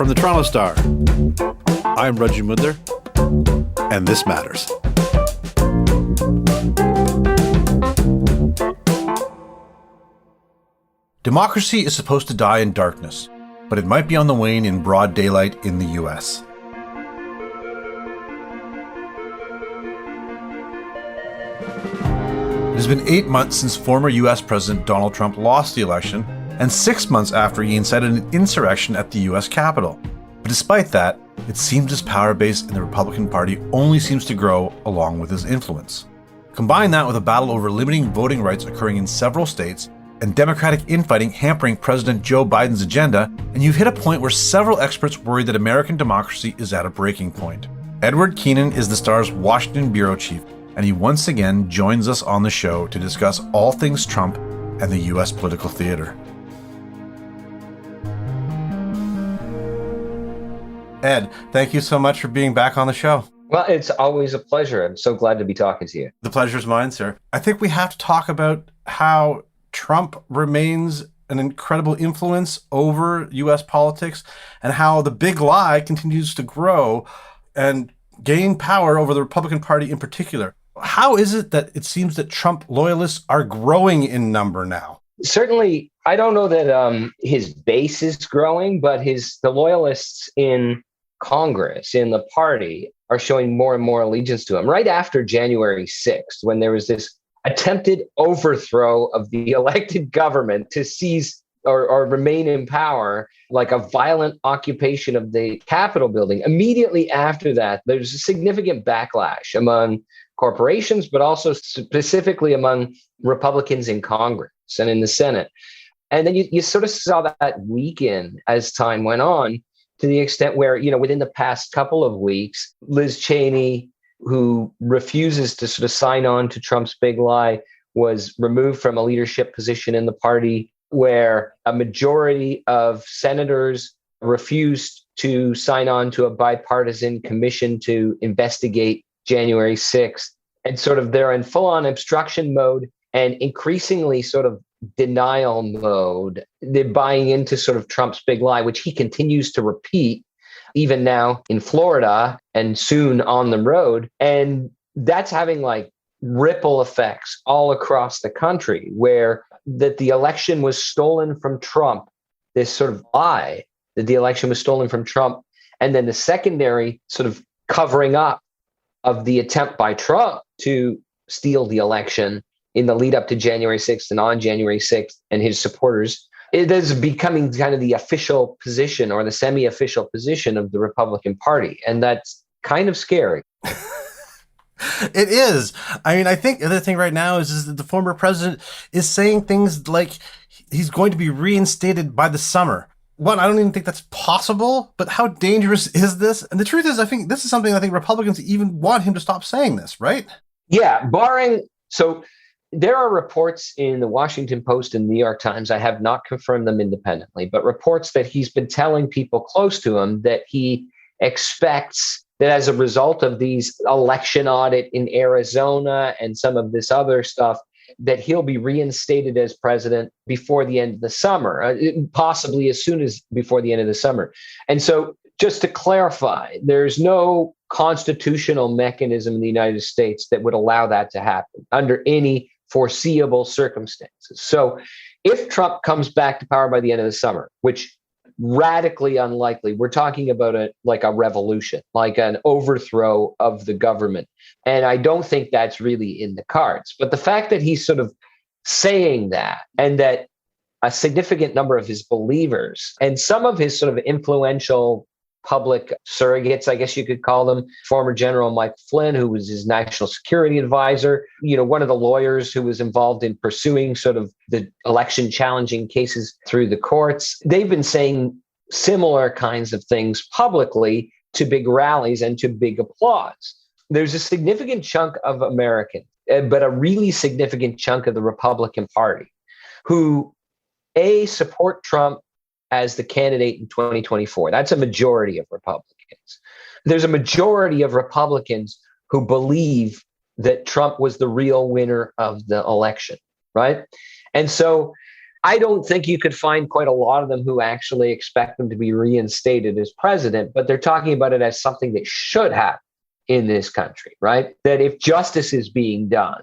From the Toronto Star, I'm Raji Mudler, and this matters. Democracy is supposed to die in darkness, but it might be on the wane in broad daylight in the U.S. It has been 8 months since former U.S. President Donald Trump lost the election, and 6 months after he incited an insurrection at the U.S. Capitol. But despite that, it seems his power base in the Republican Party only seems to grow along with his influence. Combine that with a battle over limiting voting rights occurring in several states, and Democratic infighting hampering President Joe Biden's agenda, and you've hit a point where several experts worry that American democracy is at a breaking point. Edward Keenan is the Star's Washington bureau chief, and he once again joins us on the show to discuss all things Trump and the U.S. political theater. Ed, thank you so much for being back on the show. Well, it's always a pleasure. I'm so glad to be talking to you. The pleasure's mine, sir. I think we have to talk about how Trump remains an incredible influence over U.S. politics and how the big lie continues to grow and gain power over the Republican Party in particular. How is it that it seems that Trump loyalists are growing in number now? Certainly, I don't know that his base is growing, but the loyalists in Congress, in the party, are showing more and more allegiance to him. Right after January 6th, when there was this attempted overthrow of the elected government to seize or remain in power, like a violent occupation of the Capitol building, immediately after that, there's a significant backlash among corporations, but also specifically among Republicans in Congress and in the Senate. And then you sort of saw that weaken as time went on, to the extent where, within the past couple of weeks, Liz Cheney, who refuses to sort of sign on to Trump's big lie, was removed from a leadership position in the party, where a majority of senators refused to sign on to a bipartisan commission to investigate January 6th. And sort of they're in full-on obstruction mode and increasingly sort of denial mode. They're buying into sort of Trump's big lie, which he continues to repeat even now in Florida and soon on the road. And that's having like ripple effects all across the country, where that the election was stolen from Trump, this sort of lie that the election was stolen from Trump, and then the secondary sort of covering up of the attempt by Trump to steal the election in the lead up to January 6th and on January 6th and his supporters. It is becoming kind of the official position or the semi-official position of the Republican Party. And that's kind of scary. It is. I mean, I think the other thing right now is that the former president is saying things like he's going to be reinstated by the summer. One, I don't even think that's possible, but how dangerous is this? And the truth is, I think this is something I think Republicans even want him to stop saying this, right? Yeah, so there are reports in the Washington Post and New York Times, I have not confirmed them independently, but reports that he's been telling people close to him that he expects that as a result of these election audit in Arizona and some of this other stuff, that he'll be reinstated as president before the end of the summer, possibly as soon as before the end of the summer. And so just to clarify, there's no constitutional mechanism in the United States that would allow that to happen under any foreseeable circumstances. So if Trump comes back to power by the end of the summer, which radically unlikely, we're talking about a revolution, like an overthrow of the government. And I don't think that's really in the cards. But the fact that he's sort of saying that, and that a significant number of his believers and some of his sort of influential public surrogates, I guess you could call them, former General Mike Flynn, who was his national security advisor, one of the lawyers who was involved in pursuing sort of the election challenging cases through the courts. They've been saying similar kinds of things publicly to big rallies and to big applause. There's a significant chunk of Americans, but a really significant chunk of the Republican Party who, support Trump as the candidate in 2024. That's a majority of Republicans. There's a majority of Republicans who believe that Trump was the real winner of the election, right? And so I don't think you could find quite a lot of them who actually expect him to be reinstated as president, but they're talking about it as something that should happen in this country, right? That if justice is being done,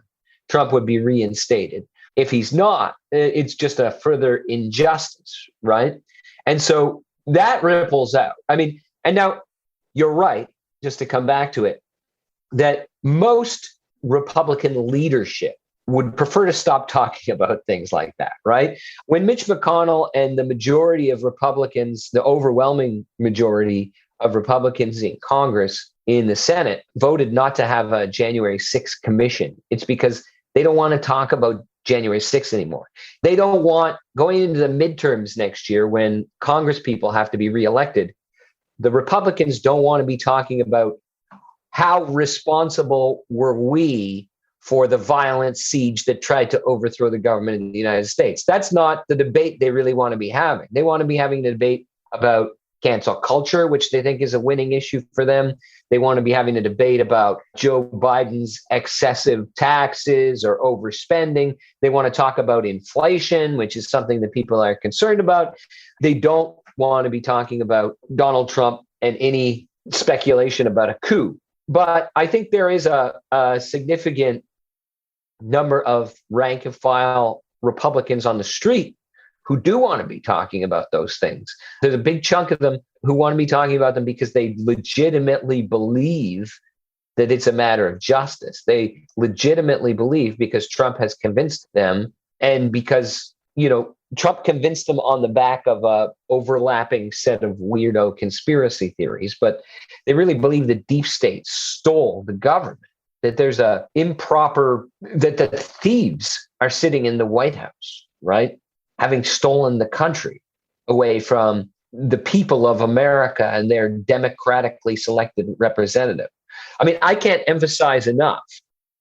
Trump would be reinstated. If he's not, it's just a further injustice, right? And so that ripples out. I mean, and now you're right, just to come back to it, that most Republican leadership would prefer to stop talking about things like that, right? When Mitch McConnell and the majority of Republicans, the overwhelming majority of Republicans in Congress, in the Senate, voted not to have a January 6th commission, it's because they don't want to talk about January 6th anymore. They don't want, going into the midterms next year when Congress people have to be reelected, the Republicans don't want to be talking about how responsible were we for the violent siege that tried to overthrow the government in the United States. That's not the debate they really want to be having. They want to be having a debate about cancel culture, which they think is a winning issue for them. They want to be having a debate about Joe Biden's excessive taxes or overspending. They want to talk about inflation, which is something that people are concerned about. They don't want to be talking about Donald Trump and any speculation about a coup. But I think there is a significant number of rank and file Republicans on the street who do want to be talking about those things. There's a big chunk of them who want to be talking about them because they legitimately believe that it's a matter of justice. They legitimately believe because Trump has convinced them, and because, Trump convinced them on the back of a overlapping set of weirdo conspiracy theories, but they really believe the deep state stole the government, that there's that the thieves are sitting in the White House, right? Having stolen the country away from the people of America and their democratically selected representative. I mean, I can't emphasize enough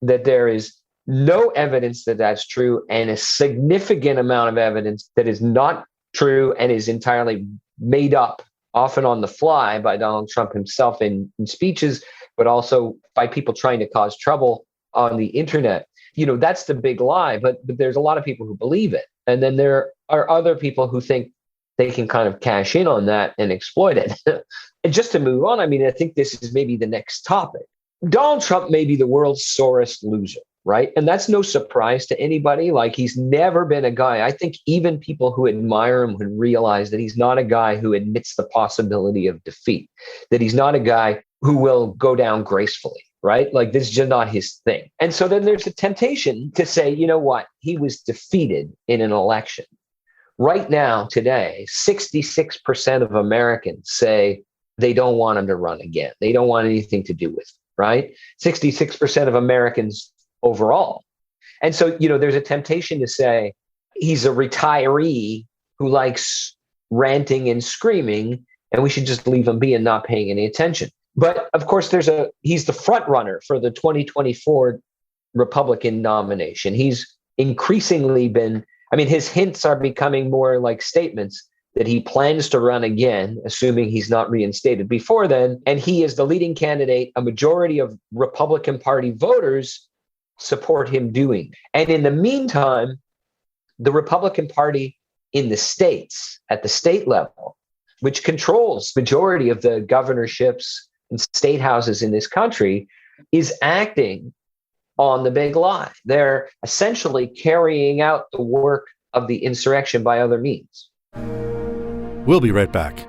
that there is no evidence that that's true, and a significant amount of evidence that is not true and is entirely made up, often on the fly, by Donald Trump himself in speeches, but also by people trying to cause trouble on the internet. That's the big lie, but there's a lot of people who believe it. And then there are other people who think they can kind of cash in on that and exploit it. And just to move on, I mean, I think this is maybe the next topic. Donald Trump may be the world's sorest loser, right? And that's no surprise to anybody. Like, he's never been a guy. I think even people who admire him would realize that he's not a guy who admits the possibility of defeat, that he's not a guy who will go down gracefully, right? Like, this is just not his thing. And so then there's a temptation to say, you know what? He was defeated in an election. Right now, today, 66% of Americans say they don't want him to run again. They don't want anything to do with it, right? 66% of Americans overall. And so, there's a temptation to say he's a retiree who likes ranting and screaming, and we should just leave him be and not paying any attention. But of course, he's the front runner for the 2024 Republican nomination. He's increasingly his hints are becoming more like statements that he plans to run again, assuming he's not reinstated before then. And he is the leading candidate. A majority of Republican Party voters support him doing. And in the meantime, the Republican Party in the states, at the state level, which controls majority of the governorships and state houses in this country, is acting on the big lie. They're essentially carrying out the work of the insurrection by other means. We'll be right back.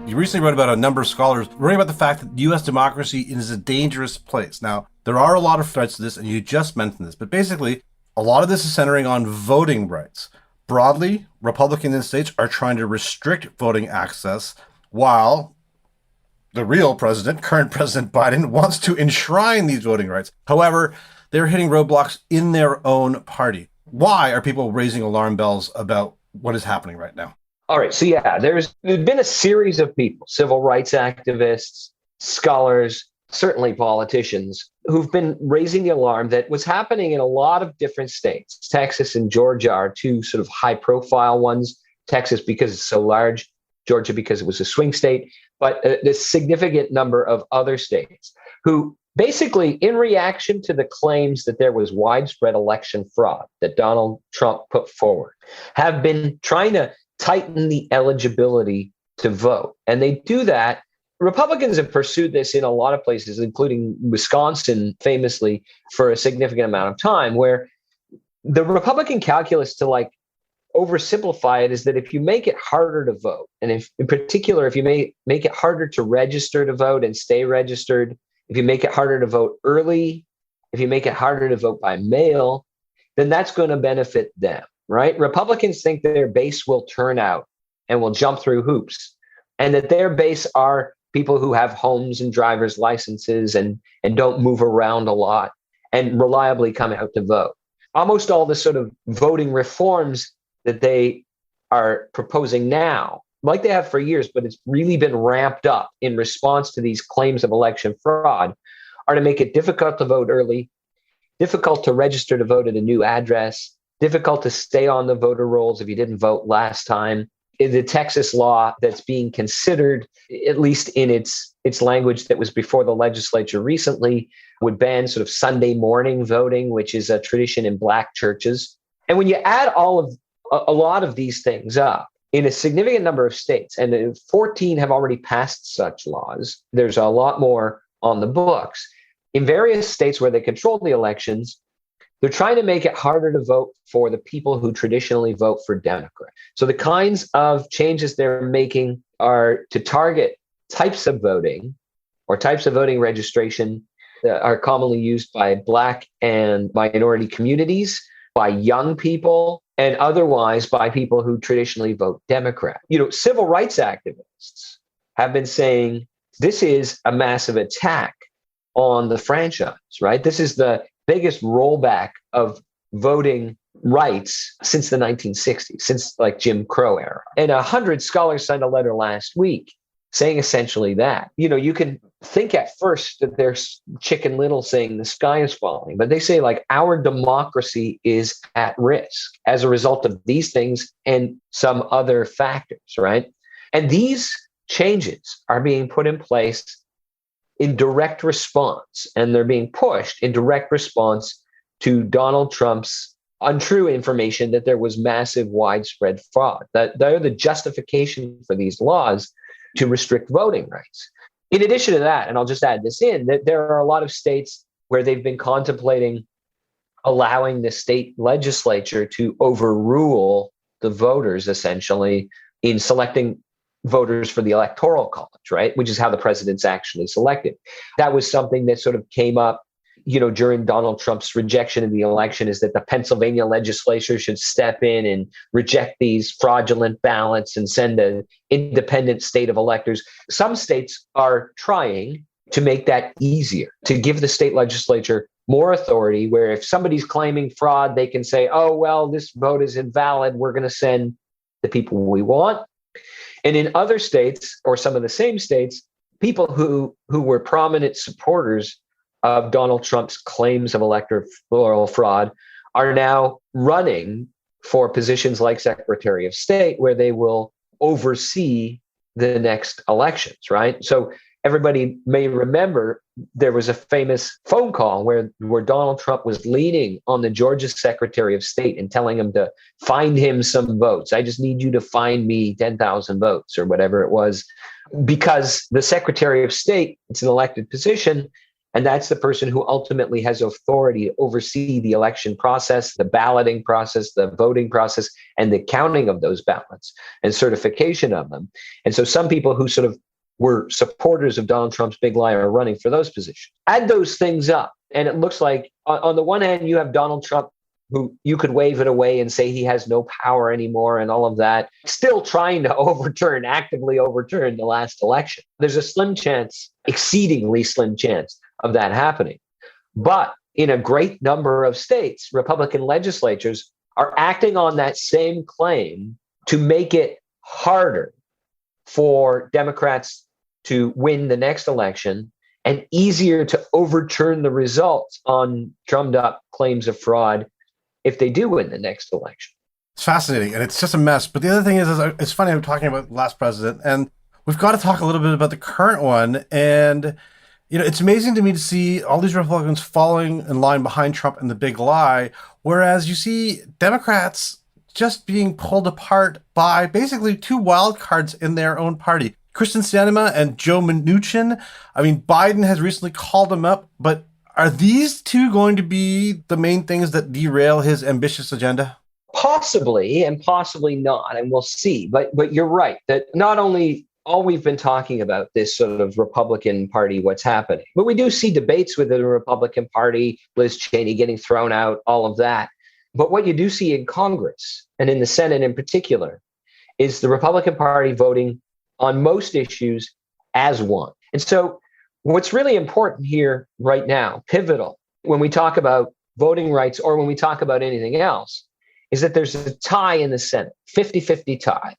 You recently wrote about a number of scholars worrying about the fact that U.S. democracy is a dangerous place. Now, there are a lot of threats to this, and you just mentioned this, but basically, a lot of this is centering on voting rights. Broadly, Republicans in states are trying to restrict voting access, while the real president, current President Biden, wants to enshrine these voting rights. However, they're hitting roadblocks in their own party. Why are people raising alarm bells about what is happening right now? All right. So, there's been a series of people, civil rights activists, scholars, certainly politicians, who've been raising the alarm that what's happening in a lot of different states. Texas and Georgia are two sort of high profile ones. Texas because it's so large, Georgia because it was a swing state, but a significant number of other states who Basically, in reaction to the claims that there was widespread election fraud that Donald Trump put forward, have been trying to tighten the eligibility to vote. And they do that. Republicans have pursued this in a lot of places, including Wisconsin, famously, for a significant amount of time, where the Republican calculus to oversimplify it is that if you make it harder to vote, and if in particular, if you make it harder to register to vote and stay registered, if you make it harder to vote early, if you make it harder to vote by mail, then that's going to benefit them, right? Republicans think that their base will turn out and will jump through hoops, and that their base are people who have homes and driver's licenses and don't move around a lot and reliably come out to vote. Almost all the sort of voting reforms that they are proposing now, like they have for years, but it's really been ramped up in response to these claims of election fraud, are to make it difficult to vote early, difficult to register to vote at a new address, difficult to stay on the voter rolls if you didn't vote last time. The Texas law that's being considered, at least in its language that was before the legislature recently, would ban sort of Sunday morning voting, which is a tradition in Black churches. And when you add a lot of these things up in a significant number of states, and 14 have already passed such laws, there's a lot more on the books. In various states where they control the elections, they're trying to make it harder to vote for the people who traditionally vote for Democrats. So the kinds of changes they're making are to target types of voting or types of voting registration that are commonly used by Black and minority communities, by young people, and otherwise by people who traditionally vote Democrat. Civil rights activists have been saying this is a massive attack on the franchise, right? This is the biggest rollback of voting rights since the 1960s, since Jim Crow era. And 100 scholars signed a letter last week saying essentially that. You can think at first that there's Chicken Little saying the sky is falling, but they say our democracy is at risk as a result of these things and some other factors, right? And these changes are being put in place in direct response, and they're being pushed in direct response to Donald Trump's untrue information that there was massive widespread fraud. That they're the justification for these laws to restrict voting rights. In addition to that, and I'll just add this in, that there are a lot of states where they've been contemplating allowing the state legislature to overrule the voters, essentially, in selecting voters for the electoral college, right? Which is how the president's actually selected. That was something that sort of came up, during Donald Trump's rejection of the election, is that the Pennsylvania legislature should step in and reject these fraudulent ballots and send an independent state of electors. Some states are trying to make that easier, to give the state legislature more authority, where if somebody's claiming fraud, they can say, oh, well, this vote is invalid. We're going to send the people we want. And in other states, or some of the same states, people who were prominent supporters of Donald Trump's claims of electoral fraud are now running for positions like Secretary of State, where they will oversee the next elections, right? So everybody may remember there was a famous phone call where Donald Trump was leaning on the Georgia Secretary of State and telling him to find him some votes. I just need you to find me 10,000 votes or whatever it was, because the Secretary of State, it's an elected position, and that's the person who ultimately has authority to oversee the election process, the balloting process, the voting process, and the counting of those ballots and certification of them. And so some people who sort of were supporters of Donald Trump's big lie are running for those positions. Add those things up, and it looks like on the one hand, you have Donald Trump, who you could wave it away and say he has no power anymore and all of that, still trying to actively overturn the last election. There's a slim chance, exceedingly slim chance, of that happening. But in a great number of states, Republican legislatures are acting on that same claim to make it harder for Democrats to win the next election and easier to overturn the results on drummed up claims of fraud if they do win the next election. It's fascinating, and it's just a mess. But the other thing is it's funny, I'm talking about the last president, and we've got to talk a little bit about the current one. And It's amazing to me to see all these Republicans falling in line behind Trump and the big lie, whereas you see Democrats just being pulled apart by basically two wild cards in their own party. Kristen Sinema and Joe Manchin. I mean, Biden has recently called them up, but are these two going to be the main things that derail his ambitious agenda? Possibly, and possibly not, and we'll see. But you're right that not only all we've been talking about this sort of Republican Party, what's happening, but we do see debates within the Republican Party, Liz Cheney getting thrown out, all of that. But what you do see in Congress and in the Senate in particular is the Republican Party voting on most issues as one. And so what's really important here right now, pivotal, when we talk about voting rights or when we talk about anything else, is that there's a tie in the Senate, 50-50 tie.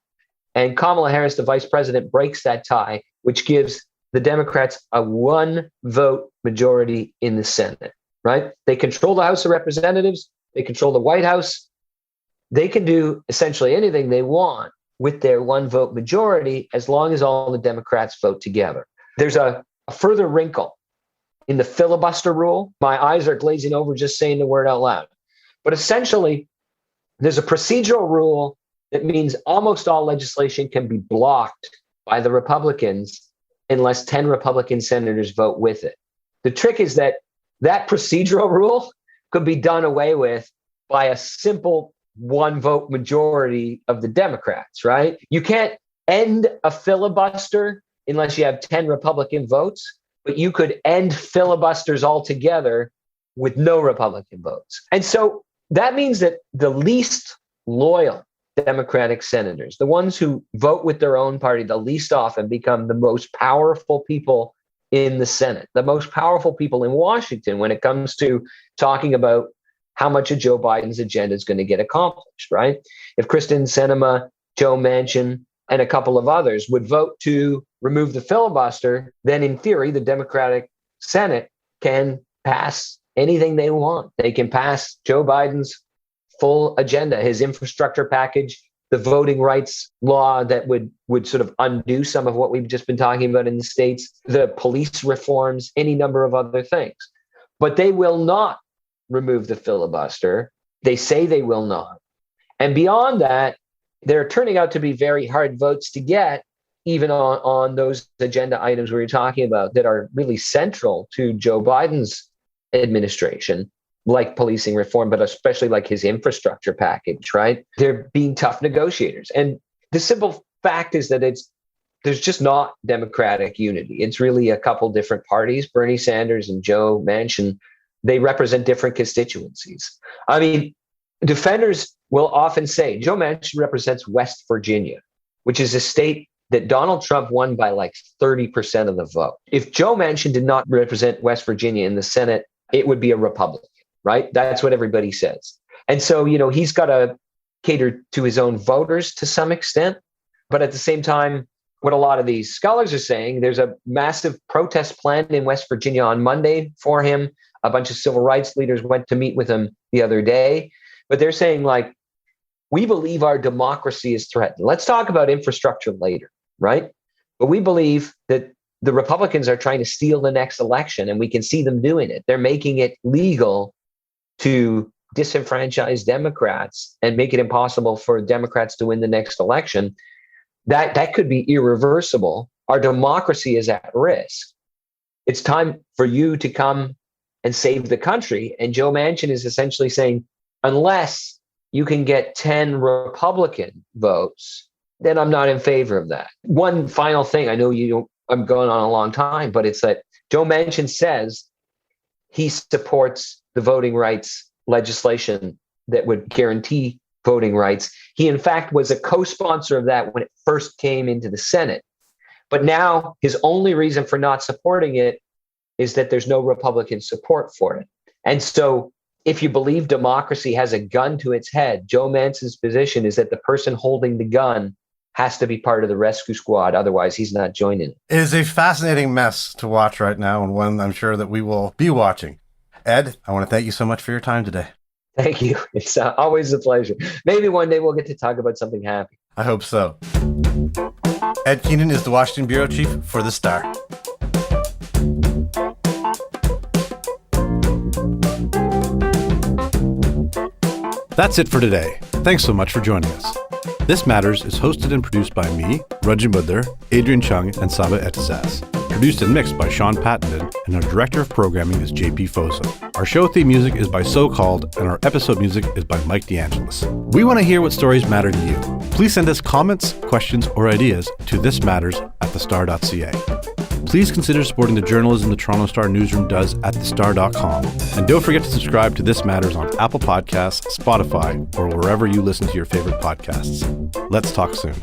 And Kamala Harris, the vice president, breaks that tie, which gives the Democrats a one vote majority in the Senate, right? They control the House of Representatives. They control the White House. They can do essentially anything they want with their one vote majority as long as all the Democrats vote together. There's a further wrinkle in the filibuster rule. My eyes are glazing over just saying the word out loud. But essentially, there's a procedural rule that means almost all legislation can be blocked by the Republicans unless 10 Republican senators vote with it. The trick is that that procedural rule could be done away with by a simple one vote majority of the Democrats, right? You can't end a filibuster unless you have 10 Republican votes, but you could end filibusters altogether with no Republican votes. And so that means that the least loyal Democratic senators, the ones who vote with their own party the least often, become the most powerful people in the Senate, the most powerful people in Washington when it comes to talking about how much of Joe Biden's agenda is going to get accomplished, right? If Kristen Sinema, Joe Manchin, and a couple of others would vote to remove the filibuster, then in theory, the Democratic Senate can pass anything they want. They can pass Joe Biden's full agenda, his infrastructure package, the voting rights law that would sort of undo some of what we've just been talking about in the States, the police reforms, any number of other things. But they will not remove the filibuster. They say they will not. And beyond that, they're turning out to be very hard votes to get, even on those agenda items we were talking about that are really central to Joe Biden's administration, like policing reform, but especially like his infrastructure package, right? They're being tough negotiators. And the simple fact is that there's just not Democratic unity. It's really a couple different parties. Bernie Sanders and Joe Manchin, they represent different constituencies. I mean, defenders will often say Joe Manchin represents West Virginia, which is a state that Donald Trump won by like 30% of the vote. If Joe Manchin did not represent West Virginia in the Senate, it would be a Republican, right? That's what everybody says. And so, he's got to cater to his own voters to some extent. But at the same time, what a lot of these scholars are saying, there's a massive protest planned in West Virginia on Monday for him. A bunch of civil rights leaders went to meet with him the other day. But they're saying, like, we believe our democracy is threatened. Let's talk about infrastructure later, right? But we believe that the Republicans are trying to steal the next election, and we can see them doing it. They're making it legal to disenfranchise Democrats and make it impossible for Democrats to win the next election. That could be irreversible. Our democracy is at risk. It's time for you to come and save the country. And Joe Manchin is essentially saying, unless you can get 10 Republican votes, then I'm not in favor of that. One final thing, I know I'm going on a long time, but it's that Joe Manchin says he supports the voting rights legislation that would guarantee voting rights. He, in fact, was a co-sponsor of that when it first came into the Senate. But now his only reason for not supporting it is that there's no Republican support for it. And so if you believe democracy has a gun to its head, Joe Manchin's position is that the person holding the gun has to be part of the rescue squad. Otherwise, he's not joining it. It is a fascinating mess to watch right now, and one I'm sure that we will be watching. Ed, I want to thank you so much for your time today. Thank you. It's always a pleasure. Maybe one day we'll get to talk about something happy. I hope so. Ed Keenan is the Washington Bureau Chief for The Star. That's it for today. Thanks so much for joining us. This Matters is hosted and produced by me, Rajat Mudler, Adrian Chung, and Saba Etizaz. Produced and mixed by Sean Pattenden, and our director of programming is JP Foso. Our show theme music is by So Called, and our episode music is by Mike DeAngelis. We want to hear what stories matter to you. Please send us comments, questions, or ideas to thismatters@thestar.ca. Please consider supporting the journalism the Toronto Star newsroom does at thestar.com. And don't forget to subscribe to This Matters on Apple Podcasts, Spotify, or wherever you listen to your favorite podcasts. Let's talk soon.